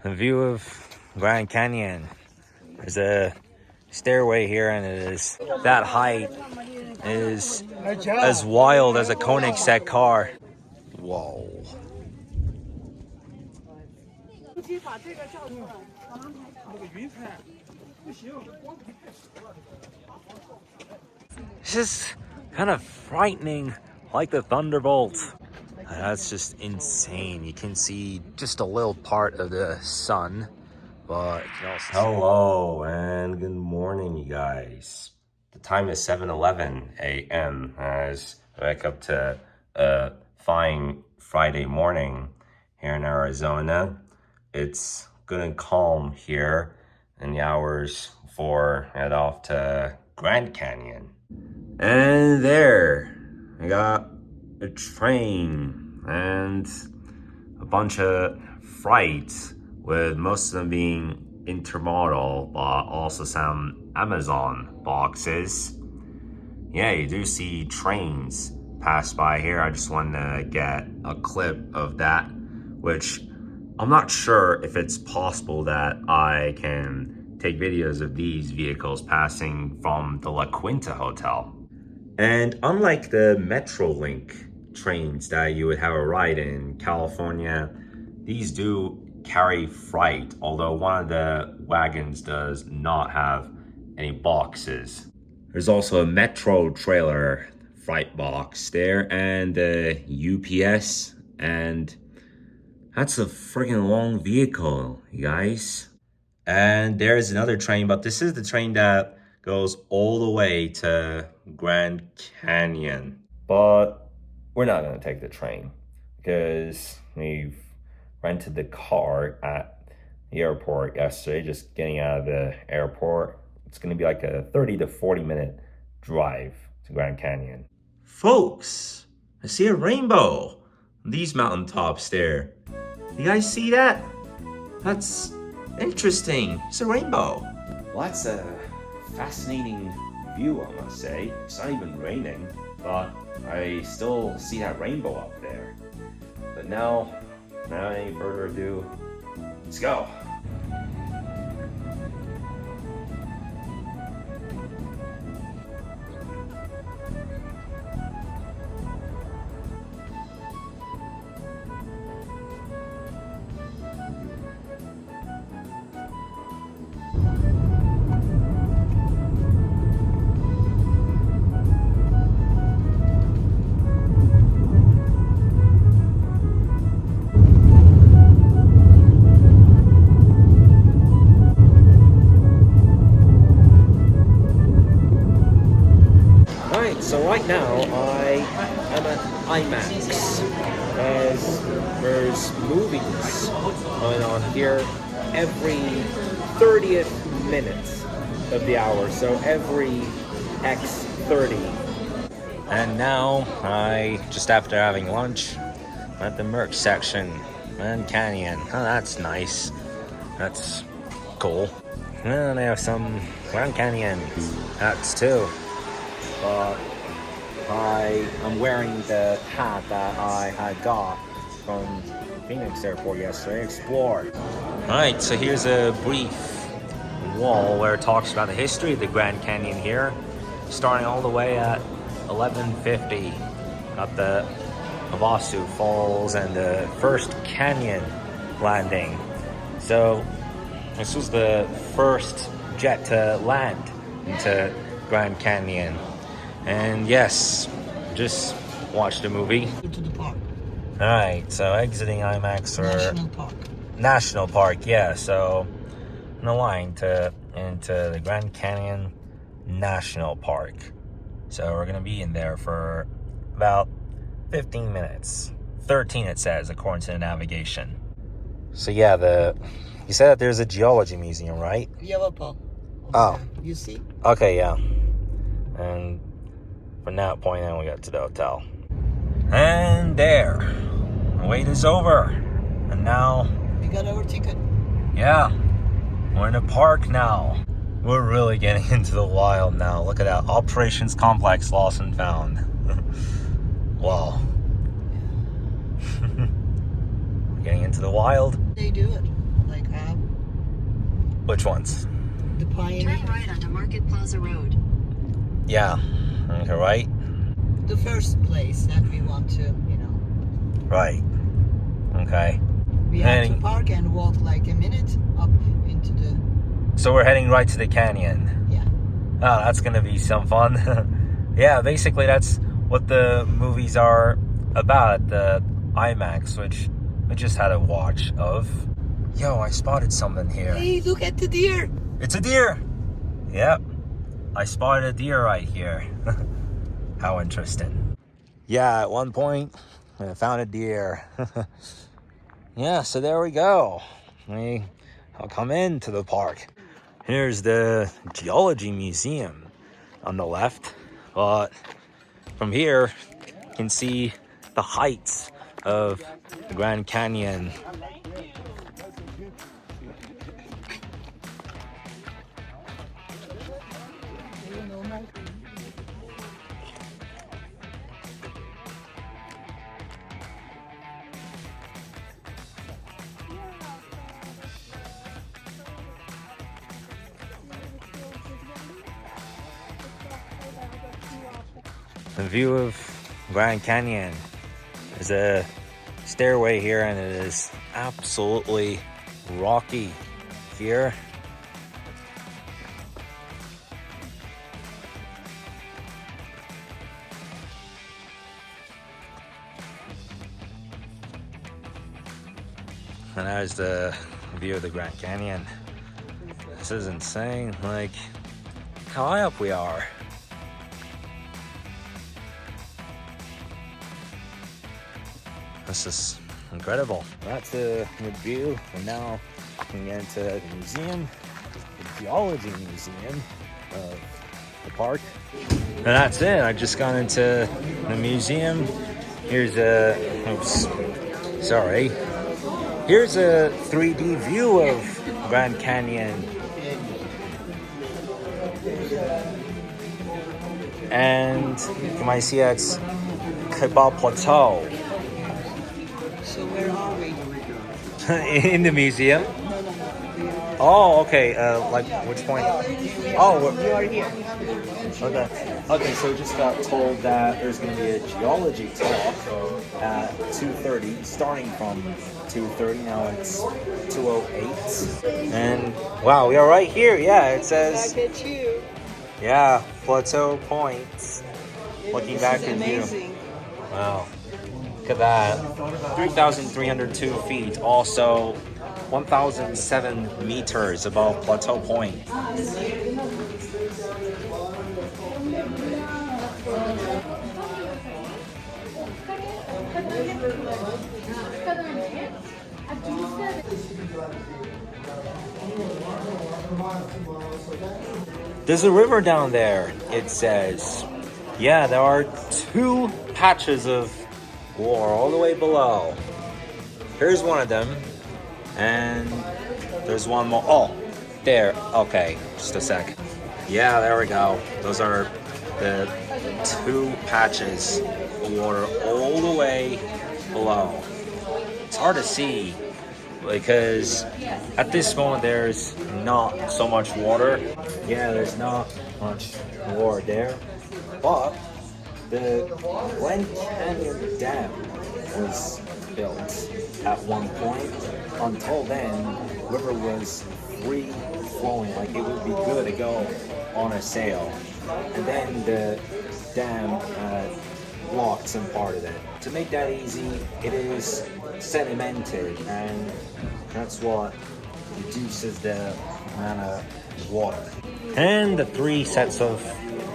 the view of Grand Canyon. There's a stairway here, and it is that height is as wild as a Koenigsegg car. Whoa. It's just kind of frightening, like the thunderbolt. That's just insane. You can see just a little part of the sun, but you can also Hello and good morning, you guys. The time is 7:11 a.m. as I wake up to a fine Friday morning here in Arizona. It's good and calm here in the hours before I head off to Grand Canyon. And there, I got a train and a bunch of freights, with most of them being intermodal, but also some Amazon boxes. Yeah, you do see trains pass by here. I just wanted to get a clip of that, which I'm not sure if it's possible that I can take videos of these vehicles passing from the La Quinta Hotel. And unlike the Metrolink trains that you would have a ride in California, these do carry freight, although one of the wagons does not have any boxes. There's also a Metro trailer freight box there, and the UPS, and that's a freaking long vehicle, you guys. And there's another train, but this is the train that goes all the way to Grand Canyon. But we're not gonna take the train because we've rented the car at the airport yesterday, just getting out of the airport. It's gonna be like a 30 to 40 minute drive to Grand Canyon. Folks, I see a rainbow on these mountaintops there. You guys see that? That's interesting. It's a rainbow. Well, that's a fascinating view, I must say. It's not even raining, but I still see that rainbow up there. But now, without any further ado, let's go. So right now I am at IMAX, as there's movies going on here every 30th minute of the hour, so every X30. And now, just after having lunch, I'm at the merch section, Grand Canyon. Oh, that's nice. That's cool. And they have some Grand Canyon hats too. But I am wearing the hat that I had got from Phoenix Airport yesterday, Explore. Alright, so here's a brief wall where it talks about the history of the Grand Canyon here, starting all the way at 1150 at the Havasu Falls and the first canyon landing. So this was the first jet to land into Grand Canyon. And yes, just watched the movie. To the park. Alright, so exiting IMAX or National Park. National Park, yeah. So in a line into the Grand Canyon National Park. So we're gonna be in there for about 15 minutes. 13 it says, according to the navigation. So yeah, you said that there's a geology museum, right? Yavapo. Oh. You see? Okay, yeah. And from that point on, we got to the hotel. And there, the wait is over. And now, We got our ticket. yeah, we're in a park now. We're really getting into the wild now. Look at that, Operations Complex Lost and Found. Wow. We're getting into the wild. They do it. Like Which ones? The Pioneer. Turn right onto Market Plaza Road. Yeah. Okay, right? The first place that we want to, Right. Okay. We have to And- park and walk like a minute up into the, So we're heading right to the canyon. yeah. Oh, that's gonna be some fun. Yeah, basically that's what the movies are about, the IMAX, which I just had a watch of. Yo, I spotted something here. Hey, look at the deer. It's a deer. Yep, I spotted a deer right here. How interesting. Yeah, at one point I found a deer. Yeah, so there we go. I'll come into the park. Here's the geology museum on the left, but from here you can see the heights of the Grand Canyon. The view of Grand Canyon. There's a stairway here and it is absolutely rocky here. And there's the view of the Grand Canyon. This is insane, like how high up we are. This is incredible. That's the view, and now we can get into the museum, the geology museum of the park. And that's it. I just got into the museum. Here's a, oops, sorry. Here's a 3D view of Grand Canyon. And you might see that's Kebab Plateau. So where are we? In the museum. Oh, okay. Like which point? Oh, You are here. okay. Okay, so just got told that there's going to be a geology talk at 2:30, starting from 2:30. Now it's 2:08. And wow, we are right here. Yeah, it says. Back at you. Yeah, Plateau Point. Looking This back is at you. amazing. Wow. Look at that. 3,302 feet. Also 1,007 meters above Plateau Point. There's a river down there, it says. Yeah, there are 2 patches of water all the way below. Here's one of them. And there's one more. Oh, there. Okay, just a sec. Yeah, there we go. Those are the 2 patches of water all the way below. It's hard to see because at this moment there's not so much water. Yeah, there's not much water there. But the Grand Canyon Dam was built at one point. Until then, river was free flowing, like it would be good to go on a sail. And then the dam blocked some part of it. To make that easy, it is sedimented, and that's what reduces the amount of water. And the 3 sets of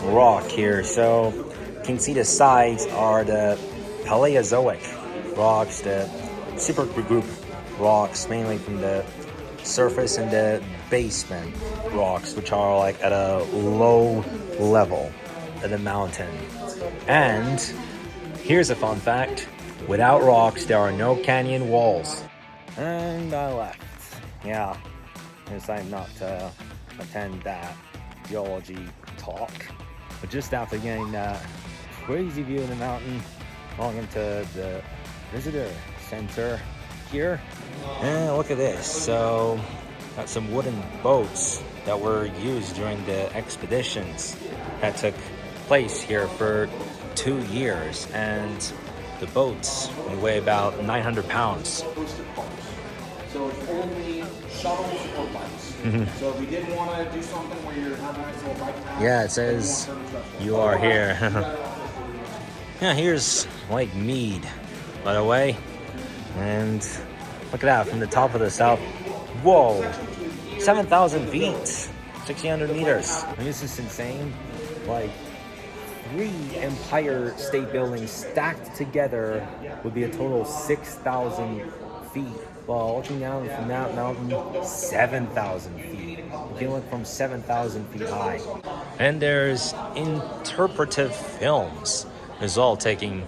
rock here. So you can see the sides are the Paleozoic rocks, the supergroup rocks, mainly from the surface, and the basement rocks, which are like at a low level of the mountain. And here's a fun fact: without rocks, there are no canyon walls. And I left. Yeah, I decided not to attend that geology talk. But just after getting that crazy view of the mountain, going into the visitor center here. And look at this. So got some wooden boats that were used during the expeditions that took place here for 2 years, and the boats weigh about 900 pounds. So it's only shuttles or bikes. So if we didn't want to do something where you're having a nice little bike path, Yeah, it says you are here. Yeah, here's Lake Mead, by the way. And look at that, from the top of the south. Whoa, 7,000 feet, 1,600 meters. I mean, this is insane. Like, 3 Empire State Buildings stacked together would be a total of 6,000 feet. While looking down from that mountain, 7,000 feet. You can look from 7,000 feet high. And there's interpretive films is all taking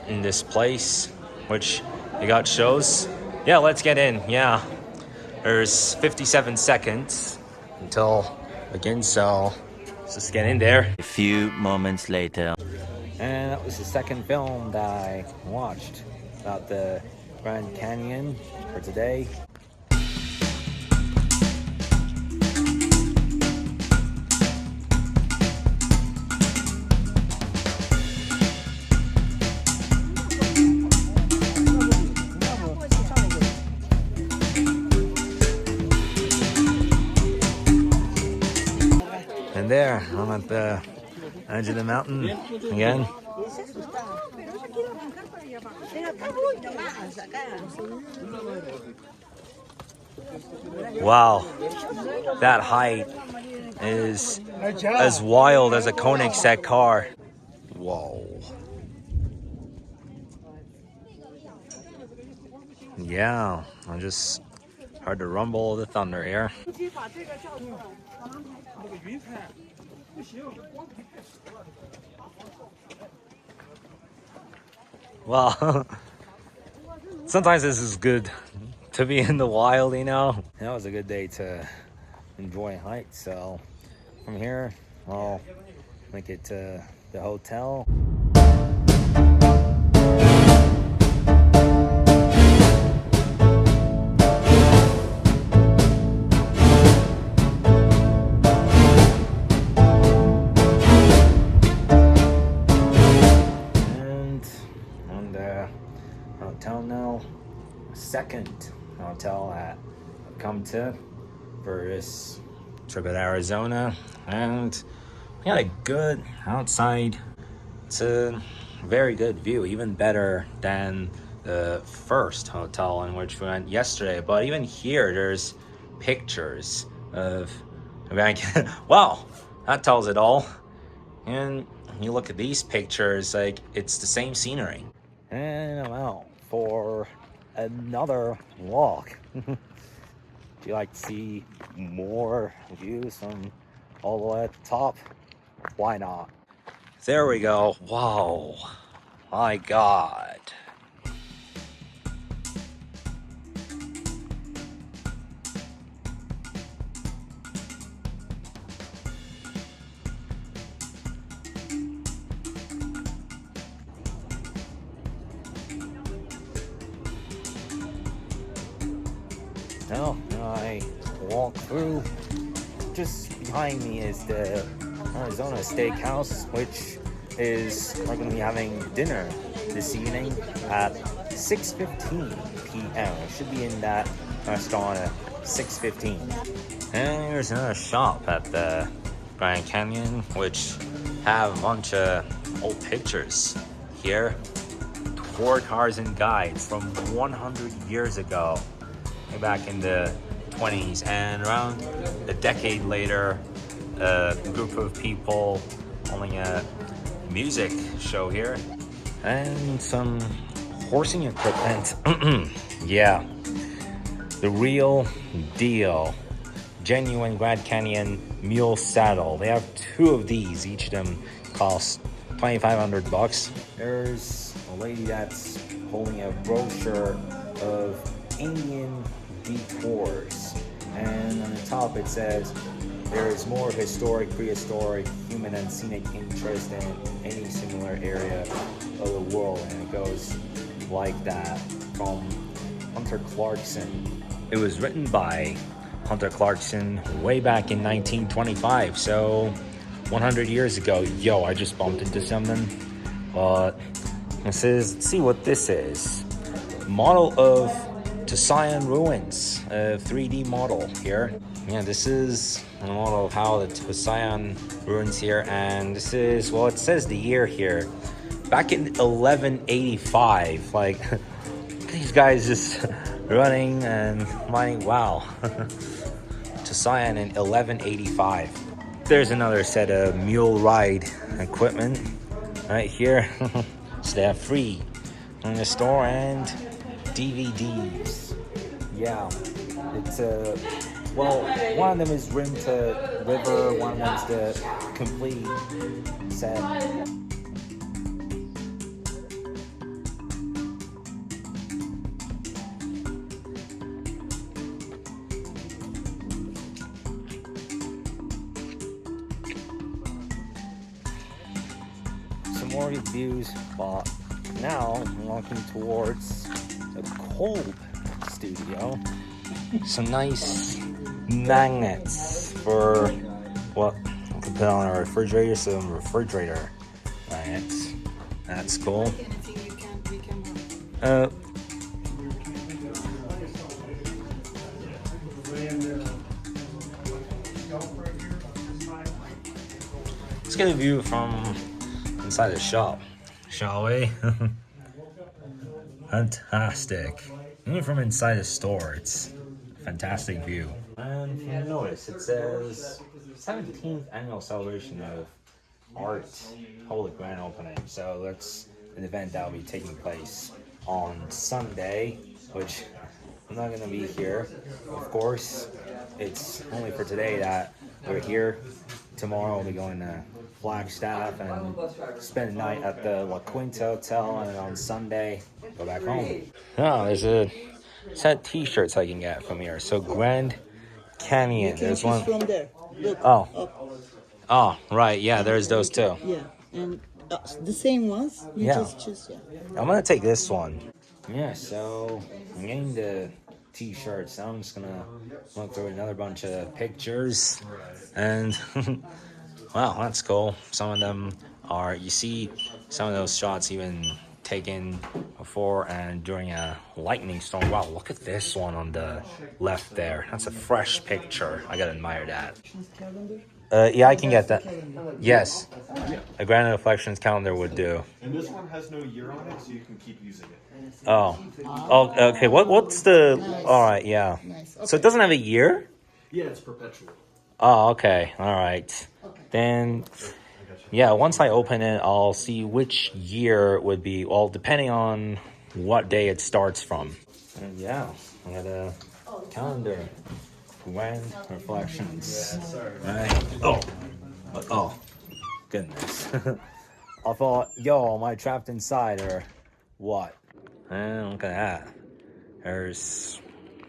in this place, which they got shows. Yeah, let's get in. Yeah, there's 57 seconds until begin, so let's just get in there. A few moments later. And that was the second film that I watched about the Grand Canyon for today. And there, I'm at the edge of the mountain again. Wow, that height is as wild as a Koenigsegg car. Whoa. Yeah, I just heard the rumble of the thunder here. Well, sometimes this is good to be in the wild, you know. That was a good day to enjoy hike. So from here, I'll make it to the hotel. Hotel now, second hotel I've come to for this trip at Arizona, and we had a good outside. It's a very good view, even better than the first hotel in which we went yesterday. But even here, there's pictures of wow, that tells it all. And you look at these pictures, like it's the same scenery. And I'm out for another walk. Do you like to see more views from all the way at the top? Why not? There we go. Wow. My God. Now I walk through. Just behind me is the Arizona Steakhouse, which is we're going to be having dinner this evening at 6:15 p.m. I should be in that restaurant at 6:15. And here's another shop at the Grand Canyon, which have a bunch of old pictures here. Tour cars and guides from 100 years ago. Back in the 20s, and around a decade later, a group of people holding a music show here, and some horsing equipment. Yeah, the real deal, genuine Grand Canyon mule saddle. They have 2 of these. Each of them cost $2,500. There's a lady that's holding a brochure of Indian detours, and on the top it says there is more historic, prehistoric, human and scenic interest than any similar area of the world, and it goes like that from Hunter Clarkson. It was written by Hunter Clarkson way back in 1925. So 100 years ago. Yo, I just bumped into something. But this is, let's see what this is. Model of Tusayan ruins, a 3D model here. Yeah, this is a model of how the Tusayan ruins here, and this is, well, it says the year here. Back in 1185, like, these guys just running and mining, wow. Tusayan in 1185. There's another set of mule ride equipment right here. So they have free in the store, and DVDs. Yeah, it's well, one of them is Rim to River, one of them's the complete set. Some more reviews, but now I'm walking towards the cold studio. Some nice magnets for what we can put on our refrigerator, some refrigerator magnets. That's cool. Let's get a view from inside the shop, shall we? Fantastic. Even from inside the store, it's a fantastic view. And if you notice, it says 17th annual celebration of art, holy grand opening. So that's an event that will be taking place on Sunday, which I'm not gonna be here. Of course, it's only for today that we're here. Tomorrow we'll be going to Flagstaff and spend the night at the La Quinta Hotel, and then on Sunday go back home. Oh, there's a set of t-shirts I can get from here. So Grand Canyon. There's one from there. Look. Oh. Up. Oh, right. Yeah, there's those too. Yeah, and the same ones. You Yeah. just choose. Yeah. I'm gonna take this one. Yeah, so I'm getting the t-shirts. I'm just gonna look through another bunch of pictures, and wow, that's cool. Some of them are, you see some of those shots even taken before and during a lightning storm. Wow, look at this one on the left there. That's a fresh picture. I gotta admire that. Yeah, I can get that. Yes, a Grand Reflections calendar would do. And this one has no year on it, so you can keep using it. Oh, okay. What's the? All right, yeah. So it doesn't have a year. Yeah, it's perpetual. Oh, okay. All right. Then, yeah. Once I open it, I'll see which year it would be. Well, depending on what day it starts from. And yeah, I got a calendar. Grand Reflections. Right. Oh, goodness. I thought, yo, am I trapped inside or what? And look at that. There's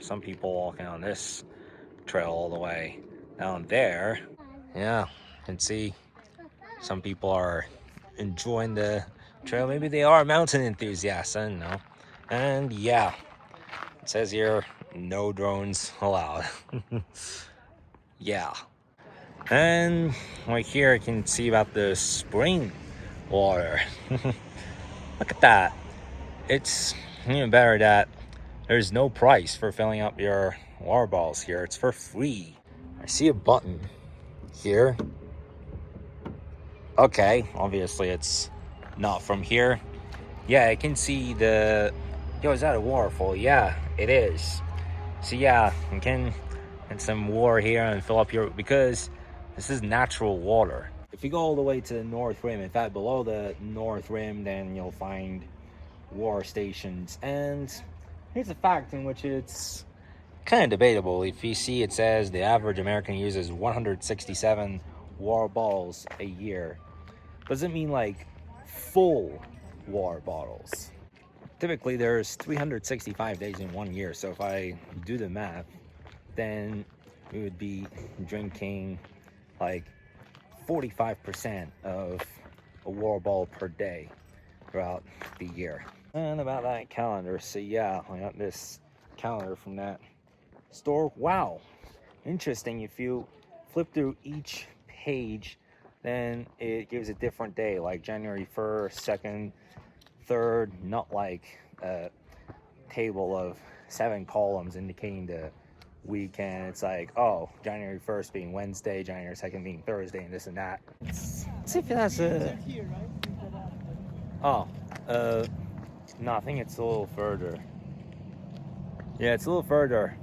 some people walking on this trail all the way down there. Yeah, you can see some people are enjoying the trail. Maybe they are mountain enthusiasts, I don't know. And yeah, it says here, no drones allowed. Yeah. And right here, you can see about the spring water. Look at that. It's even better that there's no price for filling up your water bottles here. It's for free. I see a button here. Okay, obviously it's not from here. Yeah, I can see the... Yo, is that a waterfall? Yeah, it is. So yeah, you can get some water here and fill up your... Because this is natural water. If you go all the way to the North Rim, in fact, below the North Rim, then you'll find water stations. And here's a fact in which it's kind of debatable. If you see, it says the average American uses 167 water bottles a year. Does it mean like full water bottles? Typically there's 365 days in 1 year, so if I do the math, then we would be drinking like 45% of a water bottle per day throughout the year. And about that calendar, so yeah, I got this calendar from that store. Wow, interesting. If you flip through each page, then it gives a different day, like January 1st, 2nd, 3rd, not like a table of 7 columns indicating the weekend. It's like, oh, January 1st being Wednesday, January 2nd being Thursday, and this and that. Let's see if it has a... Oh, no, I think it's a little further. Yeah, it's a little further.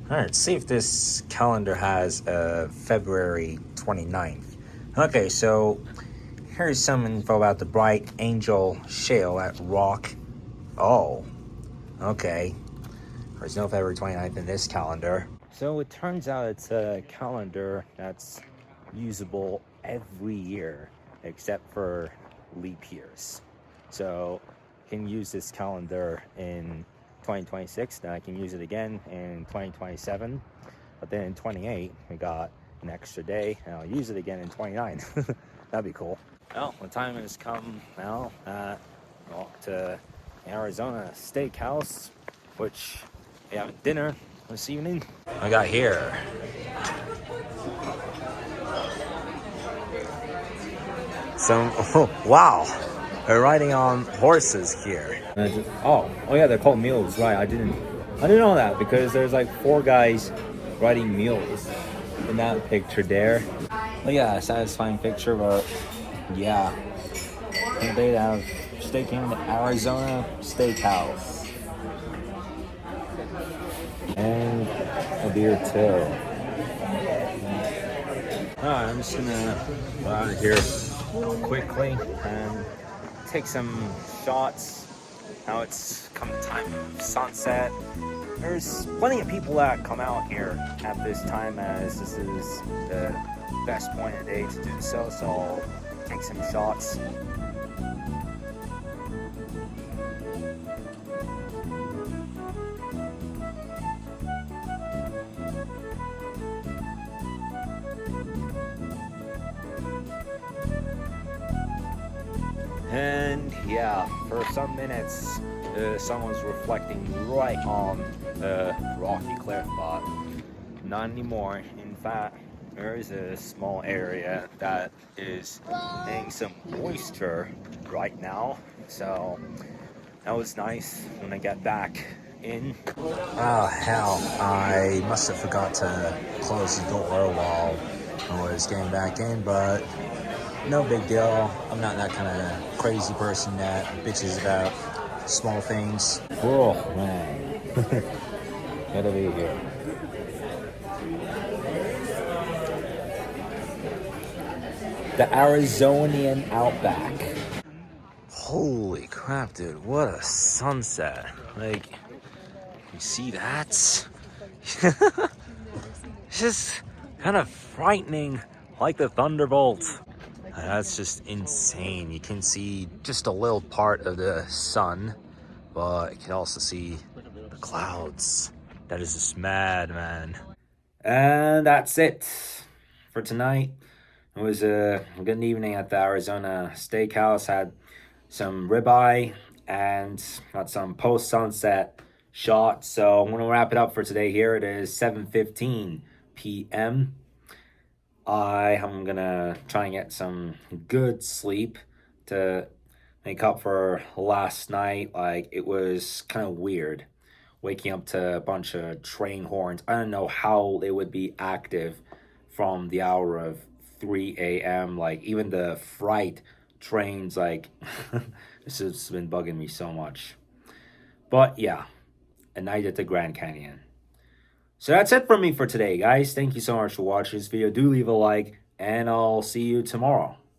All right, let's see if this calendar has February 29th. Okay, so here's some info about the Bright Angel Shale at Rock. Oh, okay. There's no February 29th in this calendar. So it turns out it's a calendar that's usable every year except for leap years. So I can use this calendar in 2026, then I can use it again in 2027, but then in 28 we got an extra day and I'll use it again in 29. That'd be cool. Well, the time has come now to Arizona Steakhouse, which we have dinner this evening. I got here some, oh, wow, they're riding on horses here. Oh yeah, they're called mules, right? I didn't know that, because there's like 4 guys riding mules in that picture there. But yeah, a satisfying picture, but yeah, I think they'd have steak in the Arizona Steakhouse. And a beer too. Alright, I'm just gonna go out of here quickly and take some shots. Now it's come time of sunset. There's plenty of people that come out here at this time, as this is the best point of the day to do so. So I'll take some shots. And yeah, for some minutes, the sun was reflecting right on the rocky cliff, but not anymore. In fact, there is a small area that is getting some moisture right now, so that was nice when I got back in. Oh hell, I must have forgot to close the door while I was getting back in, but no big deal. I'm not that kind of crazy person that bitches about small things. Oh man, gotta be here. The Arizonian Outback. Holy crap, dude! What a sunset! Like, you see that? It's just kind of frightening, like the thunderbolt. That's just insane. You can see just a little part of the sun, but you can also see the clouds. That is just mad, man. And that's it for tonight. It was a good evening at the Arizona Steakhouse. Had some ribeye and got some post-sunset shots. So I'm going to wrap it up for today here. It is 7:15 p.m. I am gonna try and get some good sleep to make up for last night. Like, it was kind of weird waking up to a bunch of train horns. I don't know how they would be active from the hour of 3 a.m. Like, even the freight trains, like, this has been bugging me so much. But yeah, a night at the Grand Canyon. So that's it from me for today, guys. Thank you so much for watching this video. Do leave a like, and I'll see you tomorrow.